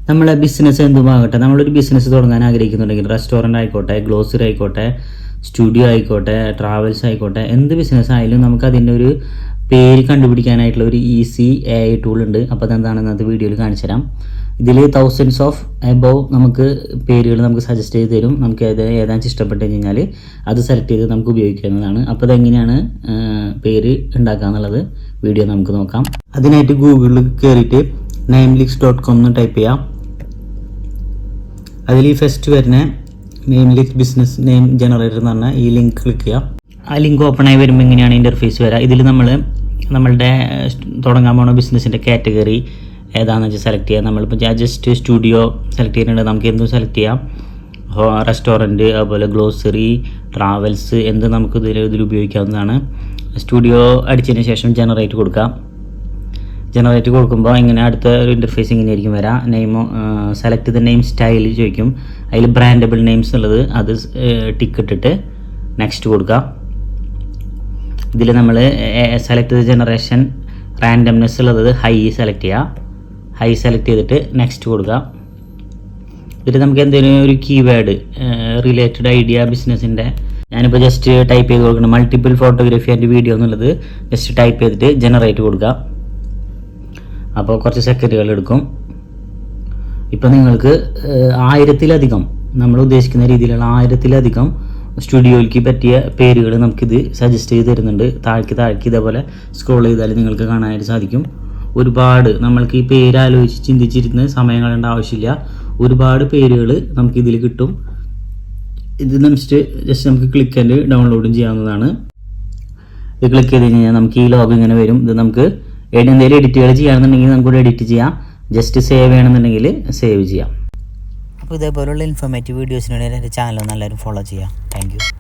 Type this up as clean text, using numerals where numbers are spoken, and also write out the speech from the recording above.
നമ്മളെ ബിസിനസ് എന്തുമാകട്ടെ, നമ്മളൊരു ബിസിനസ് തുടങ്ങാൻ ആഗ്രഹിക്കുന്നുണ്ടെങ്കിൽ റെസ്റ്റോറൻ്റ് ആയിക്കോട്ടെ, ഗ്ലോസറി ആയിക്കോട്ടെ, സ്റ്റുഡിയോ ആയിക്കോട്ടെ, ട്രാവൽസ് ആയിക്കോട്ടെ, എന്ത് ബിസിനസ് ആയാലും നമുക്ക് അതിൻ്റെ ഒരു പേര് കണ്ടുപിടിക്കാനായിട്ടുള്ള ഒരു ഈസി AI ടൂൾ ഉണ്ട്. അപ്പോൾ അതെന്താണെന്ന് അത് വീഡിയോയിൽ കാണിച്ചു തരാം. ഇതിൽ തൗസൻഡ്സ് ഓഫ് എബവ് നമുക്ക് പേരുകൾ നമുക്ക് സജസ്റ്റ് ചെയ്ത് തരും. നമുക്ക് ഏതാണെന്ന് ഇഷ്ടപ്പെട്ട് കഴിഞ്ഞാൽ അത് സെലക്ട് ചെയ്ത് നമുക്ക് ഉപയോഗിക്കാവുന്നതാണ്. അപ്പോൾ അതെങ്ങനെയാണ് പേര് ഉണ്ടാക്കുക എന്നുള്ളത് വീഡിയോ നമുക്ക് നോക്കാം. അതിനായിട്ട് ഗൂഗിളിൽ കയറിയിട്ട് namelix.com എന്ന് ടൈപ്പ് ചെയ്യാം. അതിൽ ഈ ഫസ്റ്റ് വരുന്ന നെയിംലിക്സ് ബിസിനസ് നെയിം ജനറേറ്റർ എന്ന് പറഞ്ഞാൽ ഈ ലിങ്ക് ക്ലിക്ക് ചെയ്യാം. ആ ലിങ്ക് ഓപ്പൺ ആയി വരുമ്പോൾ ഇങ്ങനെയാണ് ഇൻ്റർഫേസ് വരിക. ഇതിൽ നമ്മളുടെ തുടങ്ങാൻ പോകുന്ന ബിസിനസ്സിൻ്റെ കാറ്റഗറി ഏതാണെന്ന് വെച്ചാൽ സെലക്ട് ചെയ്യാം. നമ്മളിപ്പോൾ ജസ്റ്റ് സ്റ്റുഡിയോ സെലക്ട് ചെയ്യുന്നുണ്ട്, നമുക്ക് എന്തും സെലക്ട് ചെയ്യാം. റെസ്റ്റോറൻറ്റ്, അതുപോലെ ഗ്ലോസറി, ട്രാവൽസ്, എന്ത് നമുക്ക് ഇതിൽ ഉപയോഗിക്കാവുന്നതാണ്. സ്റ്റുഡിയോ അടിച്ചതിന് ശേഷം ജനറേറ്റ് കൊടുക്കാം. ജനറേറ്റ് കൊടുക്കുമ്പോൾ ഇങ്ങനെ അടുത്ത ഒരു ഇൻ്റർഫേസ് ഇങ്ങനെ ആയിരിക്കും വരാം. നെയിമോ സെലക്ട് ദ നെയിം സ്റ്റൈൽ ചോദിക്കും. അതിൽ ബ്രാൻഡബിൾ നെയിംസ് ഉള്ളത് അത് ടിക്ക് ഇട്ടിട്ട് നെക്സ്റ്റ് കൊടുക്കാം. ഇതിൽ നമ്മൾ സെലക്ട് ദ ജനറേഷൻ റാൻഡംനെസ് ഉള്ളത് ഹൈ സെലക്ട് ചെയ്യുക. ഹൈ സെലക്ട് ചെയ്തിട്ട് നെക്സ്റ്റ് കൊടുക്കുക. ഇതിൽ നമുക്ക് എന്തെങ്കിലും ഒരു കീവേഡ് റിലേറ്റഡ് ഐഡിയ ബിസിനസ്സിൻ്റെ ഞാനിപ്പോൾ ജസ്റ്റ് ടൈപ്പ് ചെയ്ത് കൊടുക്കണം. മൾട്ടിപ്പിൾ ഫോട്ടോഗ്രാഫി ആൻഡ് വീഡിയോ എന്നുള്ളത് ജസ്റ്റ് ടൈപ്പ് ചെയ്തിട്ട് ജനറേറ്റ് കൊടുക്കുക. അപ്പോൾ കുറച്ച് സെക്കൻഡുകൾ എടുക്കും. ഇപ്പോൾ നിങ്ങൾക്ക് 1000-ലധികം നമ്മൾ ഉദ്ദേശിക്കുന്ന രീതിയിലുള്ള 1000-ലധികം സ്റ്റുഡിയോയ്ക്ക് പറ്റിയ പേരുകൾ നമുക്കിത് സജസ്റ്റ് ചെയ്ത് തരുന്നുണ്ട്. താഴേക്ക് ഇതേപോലെ സ്ക്രോൾ ചെയ്താൽ നിങ്ങൾക്ക് കാണാനായിട്ട് സാധിക്കും. ഒരുപാട് നമ്മൾക്ക് ഈ പേര് ആലോചിച്ച് ചിന്തിച്ചിരുന്ന് സമയം കളയേണ്ട ആവശ്യമില്ല. ഒരുപാട് പേരുകൾ നമുക്കിതിൽ കിട്ടും. ഇത് ജസ്റ്റ് നമുക്ക് ക്ലിക്ക് ആൻഡ് ഡൗൺലോഡും ചെയ്യാവുന്നതാണ്. ഇത് ക്ലിക്ക് ചെയ്ത് കഴിഞ്ഞാൽ നമുക്ക് ഈ ലോഗോ ഇങ്ങനെ വരും. ഇത് നമുക്ക് എന്തെങ്കിലും എഡിറ്റുകൾ ചെയ്യുകയാണെന്നുണ്ടെങ്കിൽ നമുക്കിവിടെ എഡിറ്റ് ചെയ്യാം. ജസ്റ്റ് സേവ് ചെയ്യണമെന്നുണ്ടെങ്കിൽ സേവ് ചെയ്യാം. അപ്പോൾ ഇതേപോലുള്ള ഇൻഫോർമേറ്റീവ് വീഡിയോസിന് വേണ്ടി എൻ്റെ ചാനൽ ഒന്ന് എല്ലാവരും ഫോളോ ചെയ്യാം. Thank you.